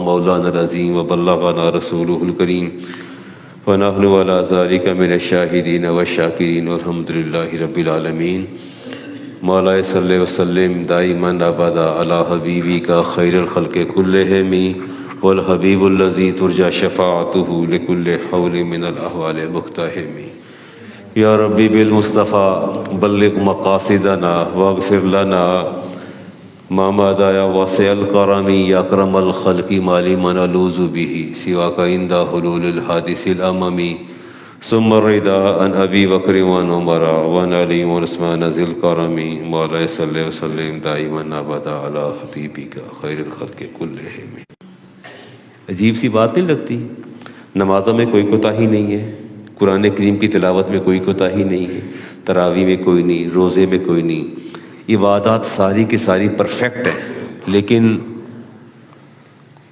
مولانا العظیم وبلغنا رسولہ الکریم ونحن علی ذلک من الشاہدین والشاکرین والحمد للہ رب العالمین۔ مولا صلی وسلم دائما ابدا علی حبیبک خیر الخلق کلہم والحبیب الذی ترجى شفاعته لكل حول من الاحوال مقتحم۔ یا ربی بالمصطفى بلغ مقاصدنا واغفر لنا ما مادا یا واسع الکرم یا اکرم الخلق مالی من الوذ به سواک عند حلول الحادث الامم ثم الرضا عن ابی بکر وعن عمر وعن علی وعثمان ذی الکرم۔ مولا صلی وسلم دائما ابدا علی حبیبک خیر الخلق کلہم۔ عجیب سی بات نہیں لگتی؟ نمازوں میں کوئی کوتاہی نہیں ہے، قرآن کریم کی تلاوت میں کوئی کوتاہی نہیں ہے، تراویح میں کوئی نہیں، روزے میں کوئی نہیں، عبادات ساری کی ساری پرفیکٹ ہیں، لیکن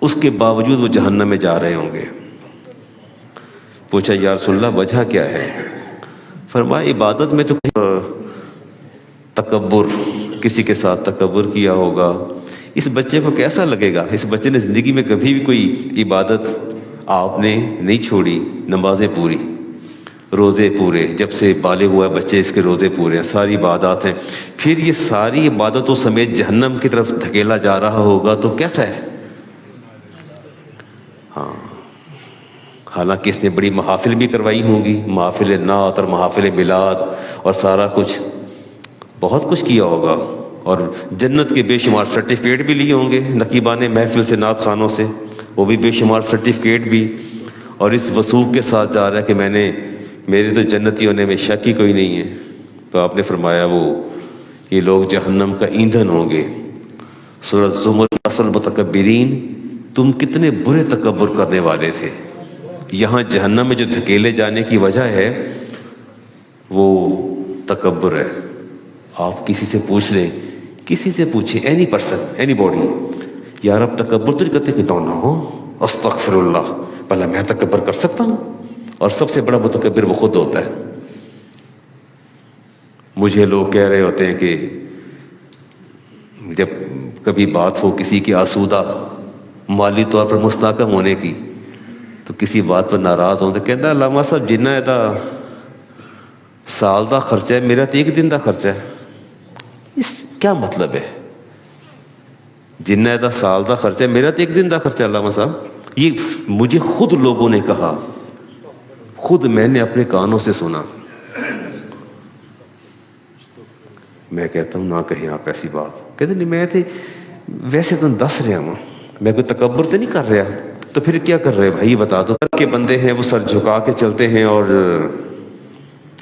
اس کے باوجود وہ جہنم میں جا رہے ہوں گے۔ پوچھا یا رسول اللہ وجہ کیا ہے؟ فرمایا عبادت میں تو تکبر، کسی کے ساتھ تکبر کیا ہوگا۔ اس بچے کو کیسا لگے گا؟ اس بچے نے زندگی میں کبھی بھی کوئی عبادت آپ نے نہیں چھوڑی، نمازیں پوری، روزے پورے، جب سے بالغ ہوا ہے بچے اس کے روزے پورے ہیں، ساری عبادات ہیں، پھر یہ ساری عبادتوں سمیت جہنم کی طرف دھکیلا جا رہا ہوگا تو کیسا ہے؟ ہاں، حالانکہ اس نے بڑی محافل بھی کروائی ہوں گی، محافل نعت اور محافل میلاد اور سارا کچھ، بہت کچھ کیا ہوگا، اور جنت کے بے شمار سرٹیفکیٹ بھی لیے ہوں گے نقیبان محفل سے، نعت خانوں سے، وہ بھی بے شمار سرٹیفکیٹ بھی، اور اس وثوق کے ساتھ جا رہا ہے کہ میرے تو جنتی ہونے میں شک ہی کوئی نہیں ہے۔ تو آپ نے فرمایا یہ لوگ جہنم کا ایندھن ہوں گے۔ سورۃ زمر اصل متکبرین، تم کتنے برے تکبر کرنے والے تھے۔ یہاں جہنم میں جو دھکیلے جانے کی وجہ ہے وہ تکبر ہے۔ آپ کسی سے پوچھ لیں، کسی سے پوچھیں، اینی پرسن، اینی باڈی، یار اب تکبر تو نہیں کرتے کہ تو نہ ہو، استغفر اللہ، بھلا میں تکبر کر سکتا ہوں؟ اور سب سے بڑا متکبر وہ خود ہوتا ہے۔ مجھے لوگ کہہ رہے ہوتے ہیں کہ جب کبھی بات ہو کسی کی آسودہ مالی طور پر مستحکم ہونے کی، تو کسی بات پر ناراض ہوں تو کہتا علامہ صاحب جنہ ایدا سال دا خرچہ ہے، میرا تو ایک دن دا خرچہ ہے۔ اس کیا مطلب ہے؟ جنہ ایدا سال دا خرچہ ہے، میرا تو ایک دن دا خرچہ ہے علامہ صاحب۔ یہ مجھے خود لوگوں نے کہا، خود میں نے اپنے کانوں سے سنا۔ میں کہتا ہوں نہ کہیں آپ ایسی بات۔ کہتے نہیں میں تھے ویسے تو دس رہا ہوں، میں کوئی تکبر تو نہیں کر رہا۔ تو پھر کیا کر رہے بھائی بتا دو؟ کے بندے ہیں وہ سر جھکا کے چلتے ہیں اور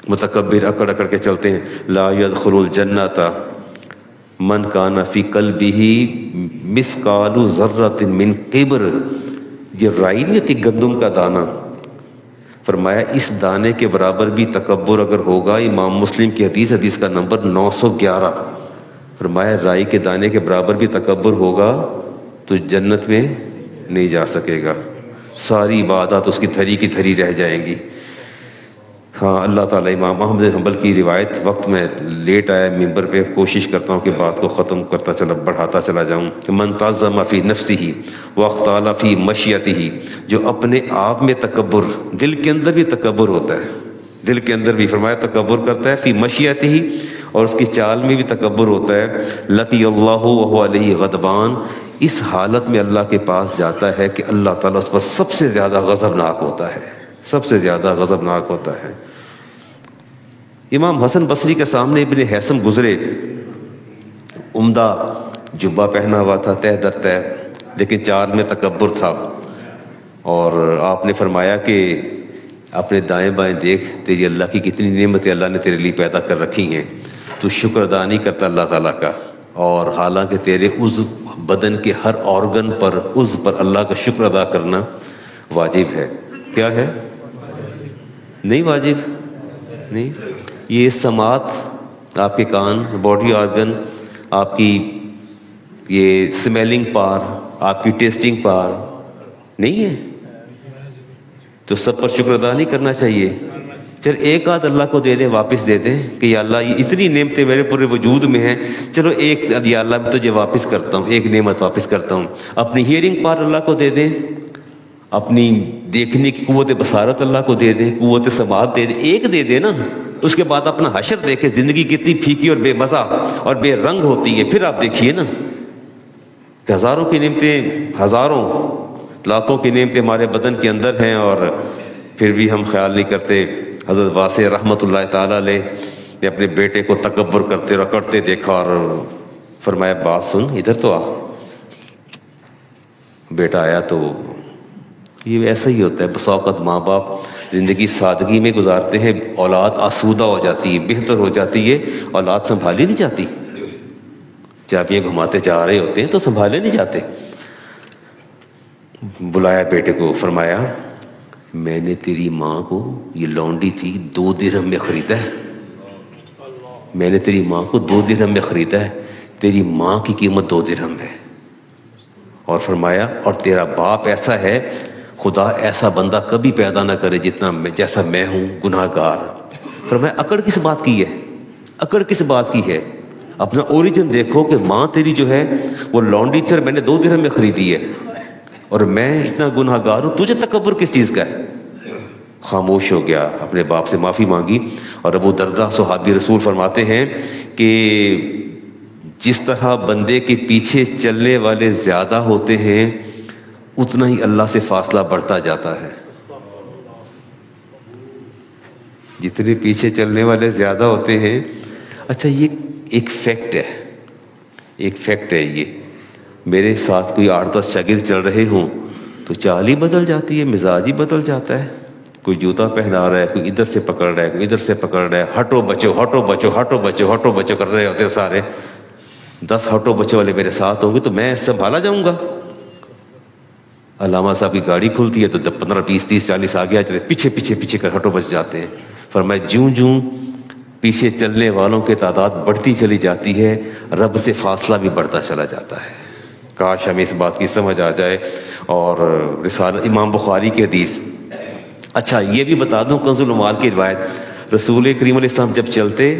متکبر اکڑ اکڑ کے چلتے ہیں۔ لا يدخل الجنۃ من کان فی قلبہ مثقال ذرۃ من کبر۔ یہ رائی نہیں ہوتی گندم کا دانہ، فرمایا اس دانے کے برابر بھی تکبر اگر ہوگا، امام مسلم کی حدیث کا نمبر 911، فرمایا رائی کے دانے کے برابر بھی تکبر ہوگا تو جنت میں نہیں جا سکے گا، ساری عبادات اس کی دھری کی دھری رہ جائیں گی۔ ہاں اللہ تعالیٰ، امام احمد بن حنبل کی روایت، وقت میں لیٹ آیا ممبر پہ، کوشش کرتا ہوں کہ بات کو ختم کرتا چلا بڑھاتا چلا جاؤں، کہ من تعظم فی نفسہ واختال فی مشیتہ، جو اپنے آپ میں تکبر، دل کے اندر بھی تکبر ہوتا ہے، دل کے اندر بھی فرمایا تکبر کرتا ہے، فی مشیتہ، اور اس کی چال میں بھی تکبر ہوتا ہے، لقی اللہ وہو علیہ غضبان، اس حالت میں اللہ کے پاس جاتا ہے کہ اللہ تعالیٰ اس پر سب سے زیادہ غضبناک ہوتا ہے، سب سے زیادہ غضبناک ہوتا ہے۔ امام حسن بصری کے سامنے ابن حیثم گزرے، عمدہ جبہ پہنا ہوا تھا تہ در تہ، لیکن چال میں تکبر تھا، اور آپ نے فرمایا کہ اپنے دائیں بائیں دیکھ، تیری اللہ کی کتنی نعمتیں اللہ نے تیرے لیے پیدا کر رکھی ہیں، تو شکر ادا نہیں کرتا اللہ تعالیٰ کا، اور حالانکہ تیرے عضو بدن کے ہر آرگن پر، عضو پر اللہ کا شکر ادا کرنا واجب ہے۔ کیا ہے؟ نہیں واجب نہیں۔ یہ سماعت، آپ کے کان، باڈی آرگن، آپ کی یہ سمیلنگ پار، آپ کی ٹیسٹنگ پار نہیں ہے، تو سب پر شکر ادا نہیں کرنا چاہیے؟ چل ایک آدھ اللہ کو دے دیں، واپس دے دیں کہ یا اللہ یہ اتنی نعمتیں میرے پورے وجود میں ہیں، چلو ایک یا اللہ میں تجھے واپس کرتا ہوں، ایک نعمت واپس کرتا ہوں. اپنی ہیئرنگ پار اللہ کو دے دیں، اپنی دیکھنے کی قوت بصارت اللہ کو دے دیں، قوت سماعت دے دیں، ایک دے دیں نا. اس کے بعد اپنا حشر دیکھیں، زندگی کتنی پھیکی اور بے مزہ اور بے رنگ ہوتی ہے. پھر آپ دیکھیے نا کہ ہزاروں کی نعمتیں، ہزاروں لاکھوں کی نعمتیں ہمارے بدن کے اندر ہیں، اور پھر بھی ہم خیال نہیں کرتے. حضرت واسع رحمۃ اللہ تعالیٰ علیہ نے اپنے بیٹے کو تکبر کرتے رکڑتے دیکھا اور فرمایا بات سن، ادھر تو آ. بیٹا آیا تو یہ ایسا ہی ہوتا ہے. بسا اوقات ماں باپ زندگی سادگی میں گزارتے ہیں، اولاد آسودہ ہو جاتی ہے، بہتر ہو جاتی ہے، اولاد سنبھالی نہیں جاتی. جب یہ گھماتے جا رہے ہوتے ہیں تو سنبھالے نہیں جاتے. بلایا بیٹے کو، فرمایا میں نے تیری ماں کو، یہ لونڈی تھی، 2 درہم میں خریدا ہے. میں نے تیری ماں کو 2 درہم میں خریدا ہے، تیری ماں کی قیمت 2 درہم ہے. اور فرمایا اور تیرا باپ ایسا ہے، خدا ایسا بندہ کبھی پیدا نہ کرے جتنا جیسا میں ہوں گناہ گار. فرمایا اکڑ کس بات کی ہے، اکڑ کس بات کی ہے؟ اپنا اوریجن دیکھو کہ ماں تیری جو ہے وہ لونڈی تھی اور میں نے 2 درہم میں خریدی ہے، اور میں اتنا گناہ گار ہوں، تجھے تکبر کس چیز کا ہے؟ خاموش ہو گیا، اپنے باپ سے معافی مانگی. اور ابو درداء صحابی رسول فرماتے ہیں کہ جس طرح بندے کے پیچھے چلنے والے زیادہ ہوتے ہیں اتنا ہی اللہ سے فاصلہ بڑھتا جاتا ہے. جتنے پیچھے چلنے والے زیادہ ہوتے ہیں. اچھا یہ ایک فیکٹ ہے، ایک فیکٹ ہے. یہ میرے ساتھ کوئی 8-10 شاگرد چل رہے ہوں تو چال ہی بدل جاتی ہے، مزاج ہی بدل جاتا ہے. کوئی جوتا پہنا رہا ہے، کوئی ادھر سے پکڑ رہا ہے، کوئی ادھر سے پکڑ رہا ہے. ہٹو بچو ہٹو بچو ہٹو بچو ہٹو بچو کر رہے ہوتے ہیں سارے. 10 ہٹو بچو والے میرے ساتھ ہوں گے تو میں سنبھالا جاؤں گا. علامہ صاحب کی گاڑی کھلتی ہے تو 15 20 30 40 آگے آ جاتے، پیچھے پیچھے پیچھے کر ہٹو بچ جاتے ہیں. فرمایا جوں جوں پیچھے چلنے والوں کی تعداد بڑھتی چلی جاتی ہے، رب سے فاصلہ بھی بڑھتا چلا جاتا ہے. کاش ہمیں اس بات کی سمجھ آ جائے. اور رسالہ امام بخاری کی حدیث. اچھا یہ بھی بتا دوں کنز المال کی روایت، رسول کریم علیہ السلام جب چلتے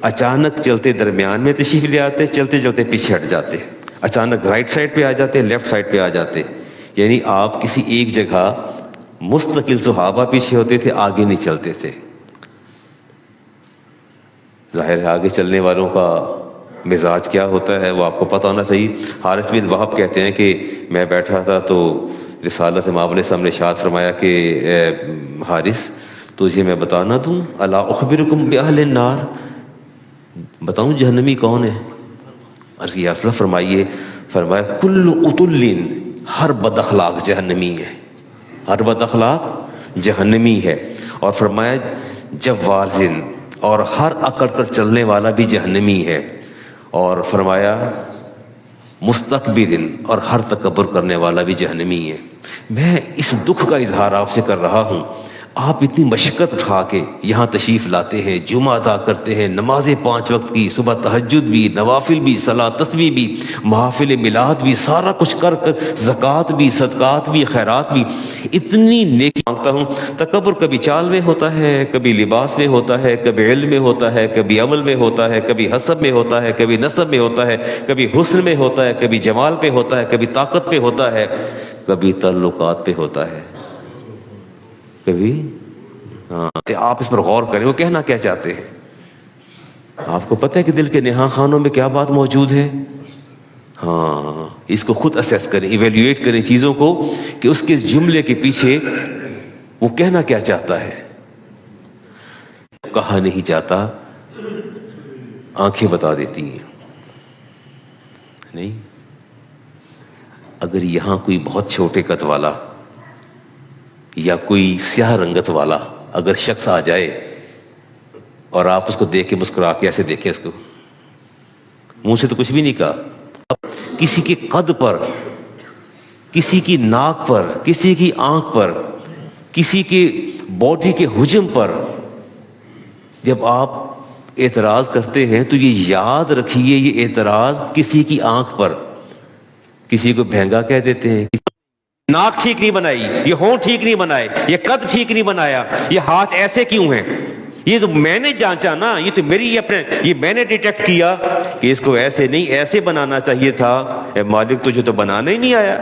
اچانک چلتے درمیان میں تشریف لے آتے، چلتے چلتے پیچھے ہٹ جاتے، اچانک رائٹ سائڈ پہ آ جاتے، لیفٹ سائڈ پہ آ جاتے. یعنی آپ کسی ایک جگہ مستقل صحابہ پیچھے ہوتے تھے، آگے نہیں چلتے تھے. ظاہر ہے آگے چلنے والوں کا مزاج کیا ہوتا ہے وہ آپ کو پتہ ہونا چاہیے. حارث بن وہب کہتے ہیں کہ میں بیٹھا تھا تو رسالت امام علیہ السلام نے ارشاد فرمایا کہ حارث تجھے میں بتانا دوں، الا اخبرکم باہل النار، بتاؤں جہنمی کون ہے؟ عرض کیا اصلا فرمائیے. فرمایا کل اتل، ہر بد اخلاق جہنمی ہے، ہر بد اخلاق جہنمی ہے. اور فرمایا جوازن، اور ہر اکڑ کر چلنے والا بھی جہنمی ہے. اور فرمایا مستکبرن، اور ہر تکبر کرنے والا بھی جہنمی ہے. میں اس دکھ کا اظہار آپ سے کر رہا ہوں. آپ اتنی مشقت اٹھا کے یہاں تشریف لاتے ہیں، جمعہ ادا کرتے ہیں، نمازیں 5 وقت کی، صبح تہجد بھی، نوافل بھی، صلاۃ تسبیح بھی، محافل میلاد بھی، سارا کچھ کر زکوٰۃ بھی، صدقات بھی، خیرات بھی، اتنی نیکی مانگتا ہوں. تکبر کبھی چال میں ہوتا ہے، کبھی لباس میں ہوتا ہے، کبھی علم میں ہوتا ہے، کبھی عمل میں ہوتا ہے، کبھی حسب میں ہوتا ہے، کبھی نسب میں ہوتا ہے، کبھی حسن میں ہوتا ہے، کبھی جمال پہ ہوتا ہے، کبھی طاقت پہ ہوتا ہے، کبھی تعلقات پہ ہوتا ہے، کبھی آپ اس پر غور کریں وہ کہنا کیا چاہتے ہیں. آپ کو پتہ ہے کہ دل کے نہاں خانوں میں کیا بات موجود ہے. ہاں اس کو خود اسیس کریں، ایویلیویٹ کریں چیزوں کو کہ اس کے جملے کے پیچھے وہ کہنا کیا چاہتا ہے. کہا نہیں جاتا، آنکھیں بتا دیتی ہیں. نہیں اگر یہاں کوئی بہت چھوٹے قد والا یا کوئی سیاہ رنگت والا اگر شخص آ جائے اور آپ اس کو دیکھ کے مسکرا کے ایسے دیکھیں، اس کو منہ سے تو کچھ بھی نہیں کہا، کسی کے قد پر، کسی کی ناک پر، کسی کی آنکھ پر، کسی کے باڈی کے حجم پر جب آپ اعتراض کرتے ہیں تو یہ یاد رکھیے یہ اعتراض کسی کی آنکھ پر، کسی کو بھینگا کہہ دیتے ہیں، ناک ٹھیک نہیں بنائی، یہ ہونٹ ٹھیک نہیں بنائے، یہ قد ٹھیک نہیں بنایا، یہ ہاتھ ایسے کیوں ہیں؟ یہ تو میں نے جانچا نا، یہ تو میری یہ میں نے ڈیٹیکٹ کیا کہ اس کو ایسے نہیں ایسے بنانا چاہیے تھا۔ اے مالک تجھے تو بنانا ہی نہیں آیا۔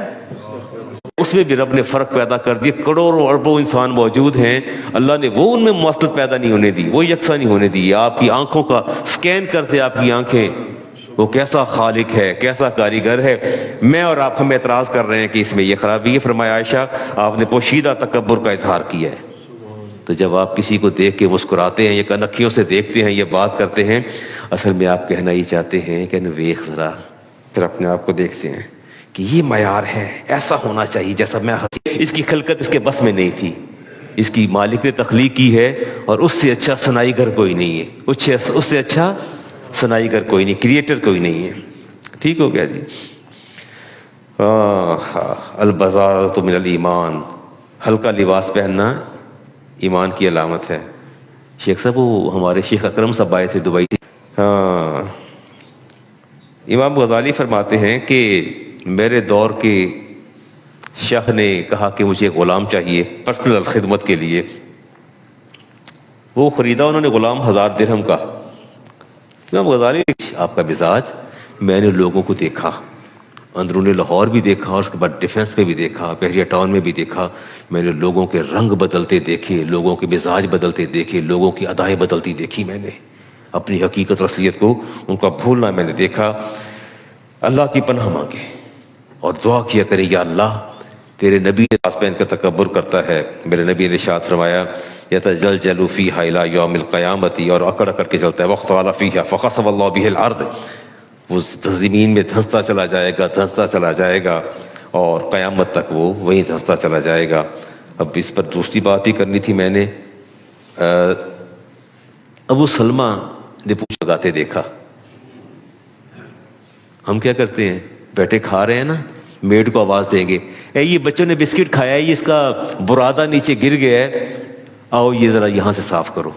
اس میں بھی رب نے فرق پیدا کر دیا۔ کروڑوں اربوں انسان موجود ہیں، اللہ نے وہ ان میں مواصلت پیدا نہیں ہونے دی، وہ یکساں نہیں ہونے دی۔ آپ کی آنکھوں کا سکین کرتے آپ کی آنکھیں، وہ کیسا خالق ہے، کیسا کاریگر ہے۔ میں اور آپ ہم اعتراض کر رہے ہیں کہ اس میں یہ خرابی ہے۔ فرمایا عائشہ آپ نے پوشیدہ تکبر کا اظہار کیا ہے۔ تو جب آپ کسی کو دیکھ کے مسکراتے ہیں یا کنکھیوں سے دیکھتے ہیں، یہ بات کرتے ہیں، اصل میں آپ کہنا ہی چاہتے ہیں کہ ویخ ذرا، پھر اپنے آپ کو دیکھتے ہیں کہ یہ معیار ہے، ایسا ہونا چاہیے جیسا میں اس کی خلقت اس کے بس میں نہیں تھی، اس کی مالک نے تخلیق کی ہے، اور اس سے اچھا صنائی گر کوئی نہیں ہے، اس سے اچھا صنائی گر کوئی نہیں، کریٹر کوئی نہیں ہے۔ ٹھیک ہو گیا جی۔ البذارۃ من الایمان، ہلکا لباس پہننا ایمان کی علامت ہے۔ شیخ صاحب وہ ہمارے شیخ اکرم صاحب آئے تھے دبئی سے۔ امام غزالی فرماتے ہیں کہ میرے دور کے شیخ نے کہا کہ مجھے غلام چاہیے پرسنل خدمت کے لیے۔ وہ خریدا انہوں نے غلام 1000 درہم کا۔ امام غزالی آپ کا مزاج میں نے لوگوں کو دیکھا، اندرون لاہور بھی دیکھا، اور اس کے بعد ڈیفنس میں بھی دیکھا، بحریہ ٹاؤن میں بھی دیکھا۔ میں نے لوگوں کے رنگ بدلتے دیکھے، لوگوں کے مزاج بدلتے دیکھے، لوگوں کی ادائیں بدلتی دیکھی۔ میں نے اپنی حقیقت رسلیت کو ان کا بھولنا میں نے دیکھا۔ اللہ کی پناہ مانگے اور دعا کیا کرے، یا اللہ تیرے نبی لباس پہن کر تکبر کرتا ہے۔ میرے نبی نے ارشاد فرمایا یتجلجل فیہا الی یوم القیامۃ، اور اکڑ اکڑ کے چلتا ہے، وقت والا فیہا فخسف اللہ بہ الارض، وہ زمین میں دھنستا چلا جائے گا، دھنستا چلا جائے گا، اور قیامت تک وہ وہیں دھنستا چلا جائے گا۔ اب اس پر دوسری بات ہی کرنی تھی۔ میں نے ابو سلمہ نے پوچھ لگاتے دیکھا۔ ہم کیا کرتے ہیں، بیٹھے کھا رہے ہیں نا، میڈ کو آواز دیں گے، اے یہ بچوں نے بسکٹ کھایا ہے، یہ اس کا برادہ نیچے گر گیا ہے، آؤ یہ ذرا یہاں سے صاف کرو۔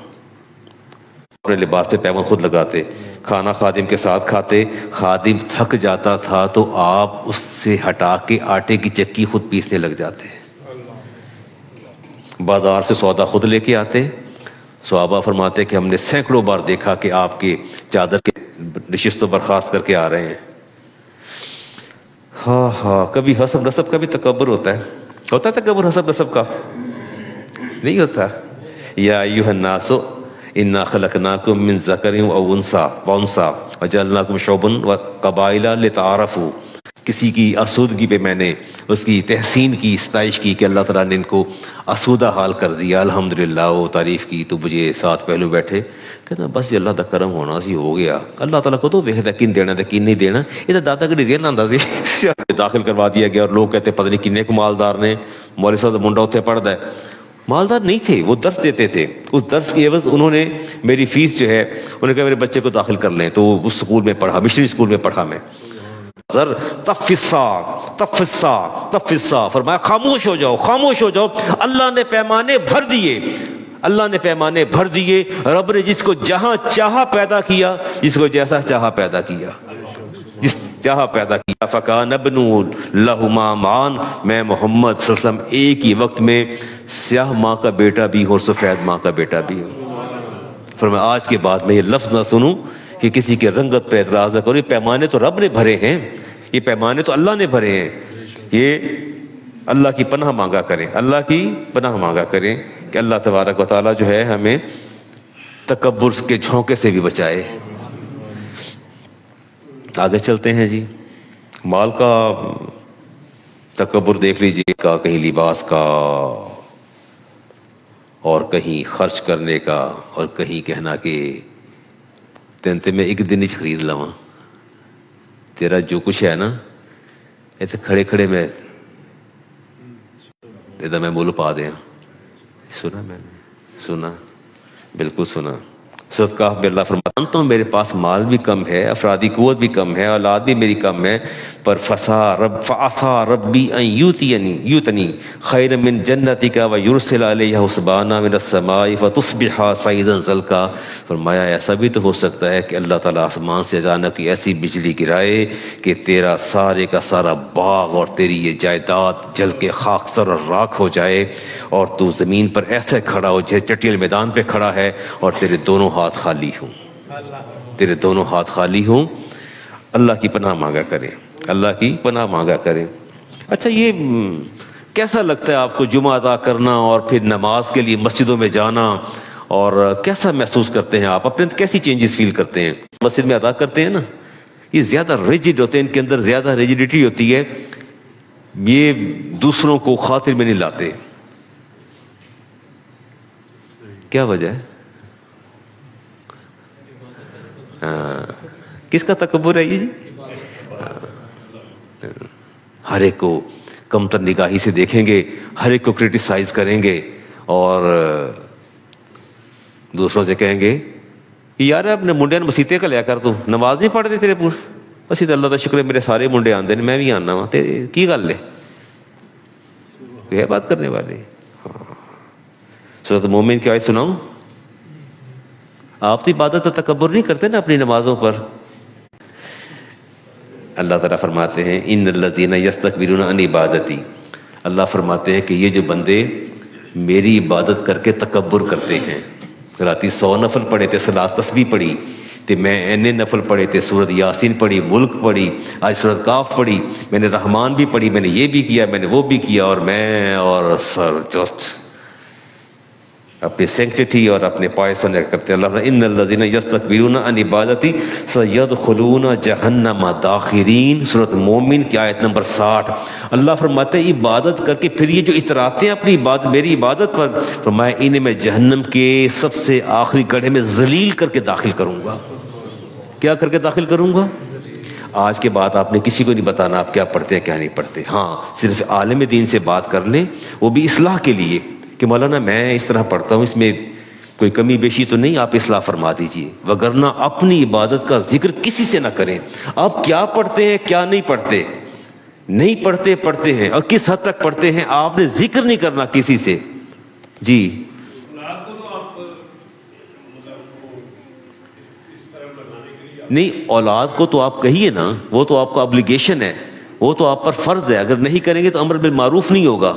اپنے لباس پہ پیمند خود لگاتے، کھانا خادم کے ساتھ کھاتے، خادم تھک جاتا تھا تو آپ اس سے ہٹا کے آٹے کی چکی خود پیسنے لگ جاتے، بازار سے سودا خود لے کے آتے۔ صحابہ فرماتے کہ ہم نے سینکڑوں بار دیکھا کہ آپ کے چادر کے نشست و برخاست کر کے آ رہے ہیں۔ ہاں کبھی حسب نسب کا بھی تکبر ہوتا ہے تکبر حسب نسب کا نہیں ہوتا۔ یا ایھا الناس انا خلقناکم من ذکر و انثی وجعلناکم شعوبا وقبائل لتعارفوا۔ کسی کی آسودگی پہ میں نے اس کی تحسین کی، ستائش کی کہ اللہ تعالیٰ نے ان کو آسودہ حال کر دیا، الحمدللہ، وہ تعریف کی۔ تو مجھے ساتھ پہلو بیٹھے کہنا بس یہ اللہ دا کرم ہونا سی، ہو گیا۔ اللہ تعالیٰ کو تو ویکھدا کن دینا تے کن نہیں دینا، یہ تو دادا کڑی دیر لاندہ سی۔ داخل کروا دیا گیا، اور لوگ کہتے پتہ نہیں کنے کو مالدار نے، مولوی صاحب دا منڈا اتنے پڑھدا ہے۔ مالدار نہیں تھے، وہ درس دیتے تھے، اس درس کی عوض انہوں نے میری فیس جو ہے، انہوں نے کہا میرے بچے کو داخل کر لیں، تو اس سکول میں پڑھا، مشنری سکول میں پڑھا میں۔ تفسا فرمایا خاموش ہو جاؤ، خاموش ہو جاؤ، اللہ نے پیمانے بھر دیے، اللہ نے پیمانے بھر دیے۔ رب نے جس کو جہاں چاہا پیدا کیا، جس کو جیسا چاہا پیدا کیا، جس چاہا پیدا کیا۔ فکان ابن لہما مان، میں محمد صلی اللہ علیہ وسلم ایک ہی وقت میں سیاہ ماں کا بیٹا بھی ہوں اور سفید ماں کا بیٹا بھی ہوں۔ فرمایا آج کے بعد میں یہ لفظ نہ سنوں کہ کسی کے رنگت پر اعتراض نہ کرو، یہ پیمانے تو رب نے بھرے ہیں، یہ پیمانے تو اللہ نے بھرے ہیں۔ یہ اللہ کی پناہ مانگا کریں، اللہ کی پناہ مانگا کریں کہ اللہ تبارک و تعالیٰ جو ہے ہمیں تکبر کے جھونکے سے بھی بچائے۔ آگے چلتے ہیں جی۔ مال کا تکبر دیکھ لیجیے کا، کہیں لباس کا، اور کہیں خرچ کرنے کا، اور کہیں کہنا کہ تینتے میں ایک دن ہی خرید لواں، تیرا جو کچھ ہے نا ایسے کھڑے کھڑے میں ادھر میں مول پا دیا۔ سنا میں نے، سنا، بالکل سنا۔ سورۃ کہف میں اللہ فرماتا جانتا ہوں میرے پاس مال بھی کم ہے، افرادی قوت بھی کم ہے، اولاد بھی میری کم ہے، پر فعسى ربی ان یؤتنی خیر من جنتک ویرسل علیہ حسبانا من السماء فتصبح صعیدا زلقا۔ فرمایا ایسا بھی تو ہو سکتا ہے کہ اللہ تعالیٰ آسمان سے اچانک ایسی بجلی گرائے کہ تیرا سارے کا سارا باغ اور تیری یہ جائیداد جل کے خاکستر اور راکھ ہو جائے، اور تو زمین پر ایسے کھڑا ہو جیسے چٹیل میدان پہ کھڑا ہے اور تیرے دونوں ہاتھ خالی ہوں، تیرے دونوں ہاتھ خالی ہوں۔ اللہ کی پناہ مانگا کریں، اللہ کی پناہ مانگا کریں۔ اچھا یہ کیسا لگتا ہے آپ کو جمعہ ادا کرنا اور پھر نماز کے لیے مسجدوں میں جانا، اور کیسا محسوس کرتے ہیں آپ؟ اپنے کیسی چینجز فیل کرتے ہیں؟ مسجد میں ادا کرتے ہیں نا، یہ زیادہ ریجڈ ہوتے ہیں، ان کے اندر زیادہ ریجڈیٹی ہوتی ہے، یہ دوسروں کو خاطر میں نہیں لاتے۔ کیا وجہ ہے؟ کس کا تکبر ہے یہ جی؟ ہر ایک کو کمتر نگاہی سے دیکھیں گے، ہر ایک کو کرٹیسائز کریں گے، اور دوسروں سے کہیں گے کہ یار اپنے منڈے نے مسیطے کا لیا کر، تو نماز نہیں پڑھتے تیرے پور بس اللہ کا شکر ہے میرے سارے منڈے آندے نے، میں بھی آنا وا، کی گل ہے؟ یہ بات کرنے والے۔ سورۃ مومن کی آیت سناؤں؟ آپ تو عبادت کا تکبر نہیں کرتے نا اپنی نمازوں پر۔ اللہ تعالیٰ فرماتے ہیں ان الذین یستکبرون عن عبادتی، اللہ فرماتے ہیں کہ یہ جو بندے میری عبادت کر کے تکبر کرتے ہیں، راتی 100 نفل پڑھے تھے، صلاۃ تسبیح پڑھی تے، میں اینے نفل پڑھے تھے، سورۃ یاسین پڑھی، ملک پڑھی، آج سورۃ کاف پڑھی، میں نے رحمان بھی پڑھی، میں نے یہ بھی کیا، میں نے وہ بھی کیا، اور میں اور سر جسٹ اپنی سینکٹیٹی اور اپنے پائے سنے کرتے ہیں۔ اللہ ان الذین یستکبرون عن عبادتی سیدخلون جہنم داخرین، سورۃ مومن کی آیت نمبر 60۔ اللہ فرماتے ہیں عبادت کر کے پھر یہ جو اتراتے ہیں اپنی عبادت، میری عبادت پر، فرمایا انہیں میں جہنم کے سب سے آخری گڑھے میں ذلیل کر کے داخل کروں گا۔ کیا کر کے داخل کروں گا؟ آج کے بعد آپ نے کسی کو نہیں بتانا آپ کیا پڑھتے ہیں کیا نہیں پڑھتے، ہاں صرف عالم دین سے بات کر لیں، وہ بھی اصلاح کے لیے کہ مولانا میں اس طرح پڑھتا ہوں، اس میں کوئی کمی بیشی تو نہیں، آپ اصلاح فرما دیجئے، وگرنہ اپنی عبادت کا ذکر کسی سے نہ کریں۔ آپ کیا پڑھتے ہیں کیا نہیں پڑھتے، نہیں پڑھتے پڑھتے ہیں، اور کس حد تک پڑھتے ہیں آپ نے ذکر نہیں کرنا کسی سے۔ جی نہیں، اولاد کو تو آپ کہیے نا، وہ تو آپ کا ابلیگیشن ہے، وہ تو آپ پر فرض ہے، اگر نہیں کریں گے تو امر بالمعروف نہیں ہوگا،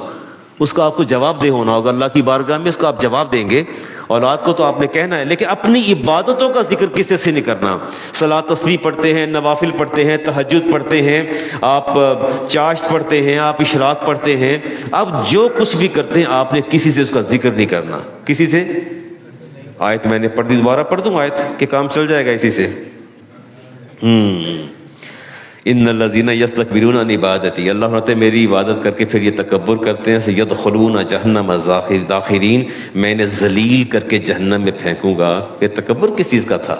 اس کا آپ کو جواب دہ ہونا ہوگا اللہ کی بارگاہ میں، اس کا آپ جواب دیں گے۔ اولاد کو تو آپ نے کہنا ہے، لیکن اپنی عبادتوں کا ذکر کسی سے نہیں کرنا۔ صلاۃ تسبیح پڑھتے ہیں، نوافل پڑھتے ہیں، تہجد پڑھتے ہیں، آپ چاشت پڑھتے ہیں، آپ اشراق پڑھتے ہیں، آپ جو کچھ بھی کرتے ہیں آپ نے کسی سے اس کا ذکر نہیں کرنا، کسی سے۔ آیت میں نے پڑھ دی، دوبارہ پڑھ دوں آیت کہ کام چل جائے گا اسی سے۔ ان الذین یستکبرون عن عبادتی، اللہ فرماتے ہیں میری عبادت کر کے پھر یہ تکبر کرتے ہیں، سیدخلون جہنم داخرین، میں انہیں ذلیل کر کے جہنم میں پھینکوں گا۔ یہ تکبر کس چیز کا تھا؟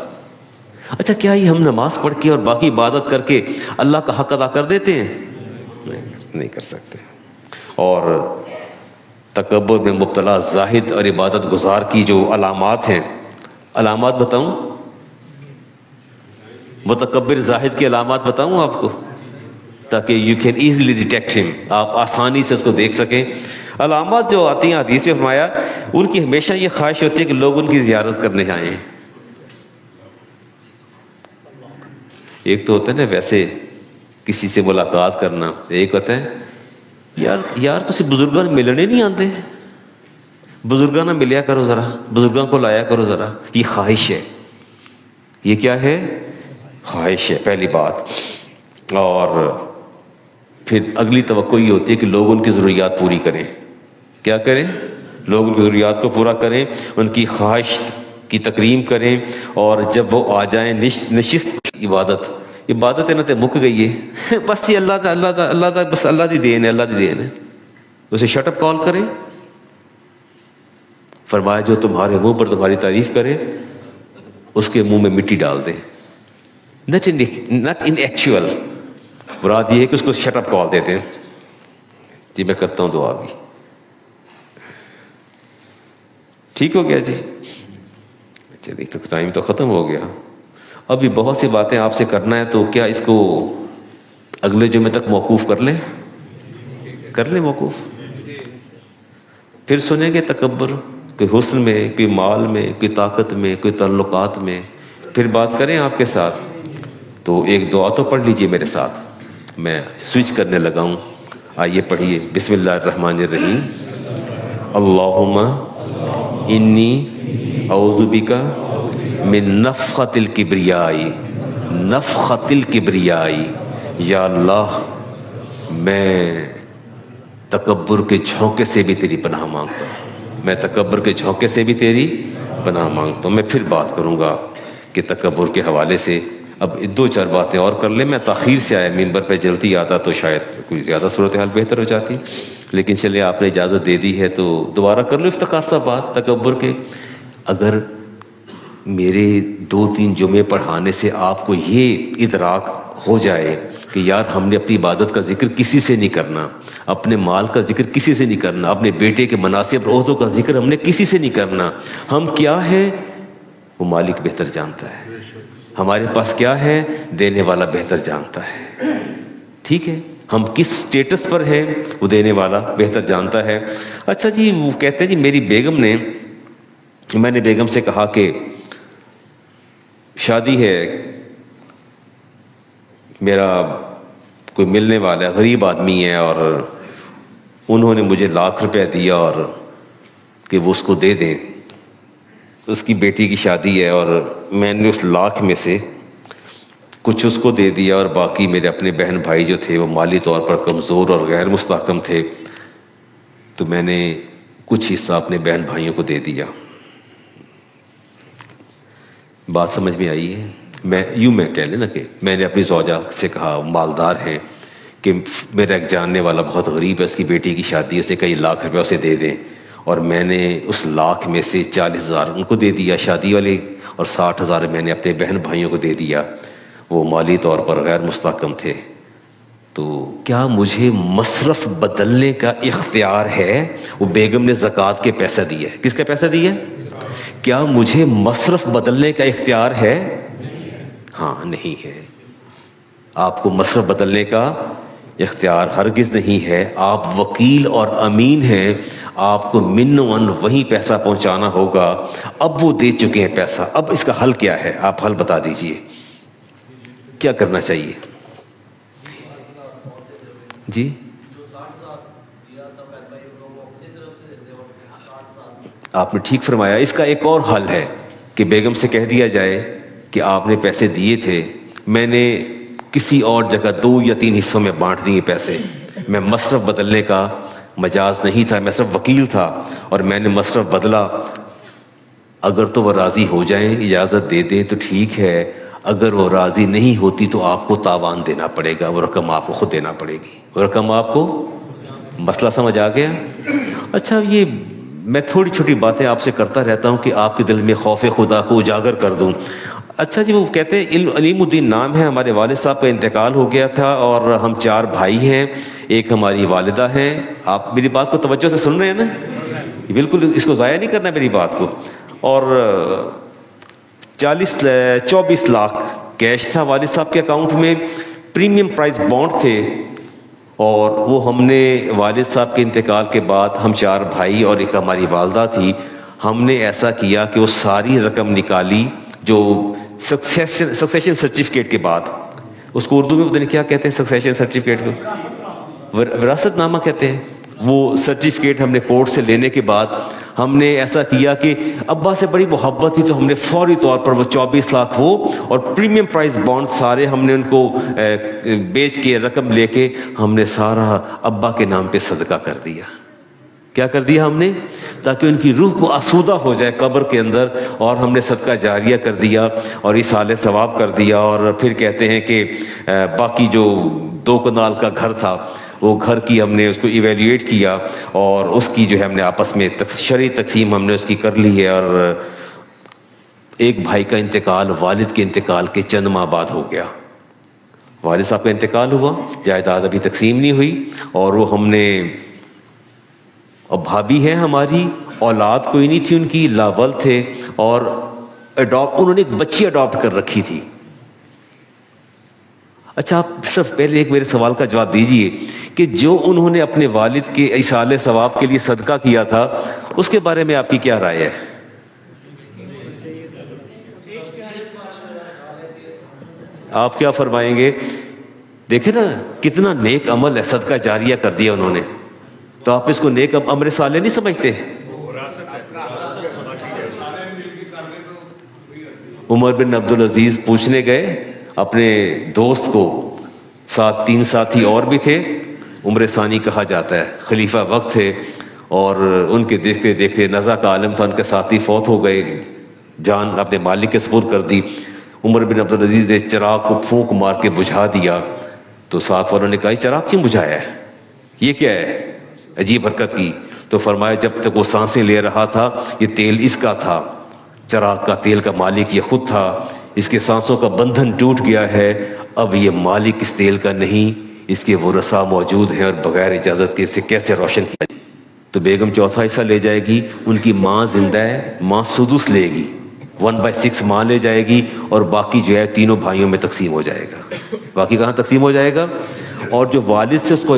اچھا کیا یہ ہم نماز پڑھ کے اور باقی عبادت کر کے اللہ کا حق ادا کر دیتے ہیں؟ نہیں کر سکتے۔ اور تکبر میں مبتلا زاہد اور عبادت گزار کی جو علامات ہیں، علامات بتاؤں؟ متکبر زاہد کی علامات بتاؤں آپ کو، تاکہ یو کین ایزیلی ڈیٹیکٹ ہم، آپ آسانی سے اس کو دیکھ سکیں۔ علامات جو آتی ہیں حدیث میں فرمایا، ان کی ہمیشہ یہ خواہش ہوتی ہے کہ لوگ ان کی زیارت کرنے آئیں۔ ایک تو ہوتا ہے نا ویسے کسی سے ملاقات کرنا، ایک ہوتا ہے یار تسی بزرگاں ملنے نہیں آتے، بزرگاں نہ ملیا کرو ذرا، بزرگاں کو لایا کرو ذرا، یہ خواہش ہے۔ یہ کیا ہے؟ خواہش ہے، پہلی بات۔ اور پھر اگلی توقع یہ ہوتی ہے کہ لوگ ان کی ضروریات پوری کریں۔ کیا کریں؟ لوگ ان کی ضروریات کو پورا کریں، ان کی خواہش کی تکریم کریں، اور جب وہ آ جائیں نشست عبادت ہے نا تے مک گئی ہے، بس یہ اللہ دا بس اللہ دی دین ہے، اللہ دی دین ہے، اسے شٹ اپ کال کریں۔ فرمایا جو تمہارے منہ پر تمہاری تعریف کرے اس کے منہ میں مٹی ڈال دیں، ناٹ ان ایکچوئل، مراد یہ ہے کہ اس کو شٹ اپ کال دیتے ہیں۔ جی میں کرتا ہوں دعا بھی، ٹھیک ہو گیا جی؟ چلیے تو ٹائم تو ختم ہو گیا۔ ابھی بہت سی باتیں آپ سے کرنا ہے، تو کیا اس کو اگلے جمعے تک موقوف کر لیں موقوف؟ پھر سنیں گے تکبر، کوئی حسن میں، کوئی مال میں، کوئی طاقت میں، کوئی تعلقات میں، پھر بات کریں آپ کے ساتھ۔ تو ایک دعا تو پڑھ لیجئے میرے ساتھ، میں سوئچ کرنے لگا ہوں۔ آئیے پڑھیے، بسم اللہ الرحمن الرحیم۔ اللہم انی اعوذ بک من نفخۃ الکبریاء، نفخۃ الکبریاء، یا اللہ میں تکبر کے جھونکے سے بھی تیری پناہ مانگتا ہوں، میں تکبر کے جھونکے سے بھی تیری پناہ مانگتا ہوں۔ میں پھر بات کروں گا کہ تکبر کے حوالے سے اب دو چار باتیں اور کر لیں۔ میں تاخیر سے آیا، ممبر پہ جلدی آتا تو شاید کوئی زیادہ صورتحال بہتر ہو جاتی، لیکن چلے آپ نے اجازت دے دی ہے تو دوبارہ کر لو افتخار صاحب بات تکبر کے۔ اگر میرے 2-3 جمعے پڑھانے سے آپ کو یہ ادراک ہو جائے کہ یار ہم نے اپنی عبادت کا ذکر کسی سے نہیں کرنا، اپنے مال کا ذکر کسی سے نہیں کرنا، اپنے بیٹے کے مناسب عہدوں کا ذکر ہم نے کسی سے نہیں کرنا، ہم کیا ہے وہ مالک بہتر جانتا ہے، ہمارے پاس کیا ہے دینے والا بہتر جانتا ہے، ٹھیک ہے، ہم کس سٹیٹس پر ہیں وہ دینے والا بہتر جانتا ہے۔ اچھا جی، وہ کہتے ہیں جی میری بیگم نے، میں نے بیگم سے کہا کہ شادی ہے، میرا کوئی ملنے والا ہے، غریب آدمی ہے، اور انہوں نے مجھے 1,00,000 روپے دیا اور کہ وہ اس کو دے دیں، اس کی بیٹی کی شادی ہے، اور میں نے اس 1,00,000 میں سے کچھ اس کو دے دیا، اور باقی میرے اپنے بہن بھائی جو تھے وہ مالی طور پر کمزور اور غیر مستحکم تھے، تو میں نے کچھ حصہ اپنے بہن بھائیوں کو دے دیا۔ بات سمجھ میں آئی ہے؟ میں کہہ لیں نا کہ میں نے اپنی زوجہ سے کہا، مالدار ہیں، کہ میرا ایک جاننے والا بہت غریب ہے، اس کی بیٹی کی شادی ہے، اسے کئی 1,00,000 روپے اسے دے دیں، اور میں نے اس 1,00,000 میں سے 40,000 ان کو دے دیا شادی والے، اور 60,000 میں نے اپنے بہن بھائیوں کو دے دیا، وہ مالی طور پر غیر مستحکم تھے۔ تو کیا مجھے مصرف بدلنے کا اختیار ہے؟ وہ بیگم نے زکوٰۃ کے پیسہ دیا ہے، کس کا پیسہ دیا ہے؟ کیا مجھے مصرف بدلنے کا اختیار ہے؟ ہاں، نہیں ہے۔ آپ کو مصرف بدلنے کا اختیار ہرگز نہیں ہے۔ آپ وکیل اور امین ہیں، آپ کو منوً وہیں پیسہ پہنچانا ہوگا۔ اب وہ دے چکے ہیں پیسہ، اب اس کا حل کیا ہے؟ آپ حل بتا دیجئے، کیا کرنا چاہیے؟ جی، آپ نے ٹھیک فرمایا۔ اس کا ایک اور حل ہے کہ بیگم سے کہہ دیا جائے کہ آپ نے پیسے دیے تھے، میں نے کسی اور جگہ 2 یا 3 حصوں میں بانٹ دیے پیسے، میں مصرف بدلنے کا مجاز نہیں تھا، میں صرف وکیل تھا اور میں نے مصرف بدلا۔ اگر تو وہ راضی ہو جائیں، اجازت دے دیں تو ٹھیک ہے، اگر وہ راضی نہیں ہوتی تو آپ کو تاوان دینا پڑے گا، وہ رقم آپ کو خود دینا پڑے گی، وہ رقم آپ کو۔ مسئلہ سمجھ آ گیا؟ اچھا، یہ میں تھوڑی چھوٹی باتیں آپ سے کرتا رہتا ہوں کہ آپ کے دل میں خوف خدا کو اجاگر کر دوں۔ اچھا جی، وہ کہتے ہیں علیم الدین نام ہے، ہمارے والد صاحب کا انتقال ہو گیا تھا اور ہم 4 بھائی ہیں، ایک ہماری والدہ ہیں۔ آپ میری بات کو توجہ سے سن رہے ہیں نا؟ بالکل اس کو ضائع نہیں کرنا میری بات کو۔ اور 24 لاکھ کیش تھا والد صاحب کے اکاؤنٹ میں، پریمیم پرائز بانڈ تھے، اور وہ ہم نے والد صاحب کے انتقال کے بعد، ہم 4 بھائی اور ایک ہماری والدہ تھی، ہم نے ایسا کیا کہ وہ ساری رقم نکالی جو سکسیشن سرٹیفکیٹ کے بعد، اس کو اردو میں پتہ نہیں کیا کہتے ہیں، سکسیشن سرٹیفکیٹ کو وراثت نامہ کہتے ہیں، وہ سرٹیفکیٹ ہم نے کورٹ سے لینے کے بعد ہم نے ایسا کیا کہ ابا سے بڑی محبت تھی تو ہم نے فوری طور پر وہ 24 لاکھ وہ اور پریمیم پرائز بانڈ سارے ہم نے ان کو بیچ کے رقم لے کے ہم نے سارا ابا کے نام پہ صدقہ کر دیا۔ کیا کر دیا ہم نے؟ تاکہ ان کی روح کو آسودہ ہو جائے قبر کے اندر، اور ہم نے صدقہ جاریہ کر دیا اور ایصال ثواب کر دیا۔ اور پھر کہتے ہیں کہ باقی جو 2 کنال کا گھر تھا، وہ گھر کی ہم نے اس کو ایویلیویٹ کیا اور اس کی جو ہے ہم نے آپس میں شرعی تقسیم ہم نے اس کی کر لی ہے۔ اور ایک بھائی کا انتقال والد کے انتقال کے چند ماہ بعد ہو گیا، والد صاحب کا انتقال ہوا، جائیداد ابھی تقسیم نہیں ہوئی، اور وہ ہم نے، اور بھابھی ہے ہماری، اولاد کوئی نہیں تھی ان کی، لاول تھے، اور انہوں نے ایک بچی اڈاپٹ کر رکھی تھی، اچھا آپ صرف پہلے ایک میرے سوال کا جواب دیجئے کہ جو انہوں نے اپنے والد کے ایصال ثواب کے لیے صدقہ کیا تھا اس کے بارے میں آپ کی کیا رائے ہے؟ آپ کیا فرمائیں گے؟ دیکھیں نا کتنا نیک عمل ہے، صدقہ جاریہ کر دیا انہوں نے، تو آپ اس کو نیک امر صالح نہیں سمجھتے؟ عمر بن عبدالعزیز پوچھنے گئے اپنے دوست کو، ساتھ 3 ساتھی اور بھی تھے، عمر ثانی کہا جاتا ہے، خلیفہ وقت تھے، اور ان کے دیکھتے دیکھتے نزع کا عالم تھا، ان کے ساتھی فوت ہو گئے، جان اپنے مالک کے سپرد کر دی۔ عمر بن عبدالعزیز نے چراغ کو پھونک مار کے بجھا دیا، تو ساتھ والوں نے کہا یہ چراغ کیوں بجھایا ہے، یہ کیا ہے، عجیب حرکت کی۔ تو فرمایا جب تک وہ سانسیں لے رہا تھا یہ تیل اس کا تھا، چراغ کا تیل کا مالک یہ خود تھا، اس کے سانسوں کا بندھن ٹوٹ گیا ہے، اب یہ مالک اس تیل کا نہیں، اس کے ورثاء موجود ہیں اور بغیر اجازت کے اسے کیسے روشن کیا جائے۔ تو بیگم چوتھا حصہ لے جائے گی، ان کی ماں زندہ ہے، ماں سدس لے گی، 1/6 ماں لے جائے گی، اور باقی جو ہے تینوں بھائیوں میں تقسیم ہو جائے گا۔ باقی کہاں تقسیم ہو جائے گا؟ اور جو والد سے اس کو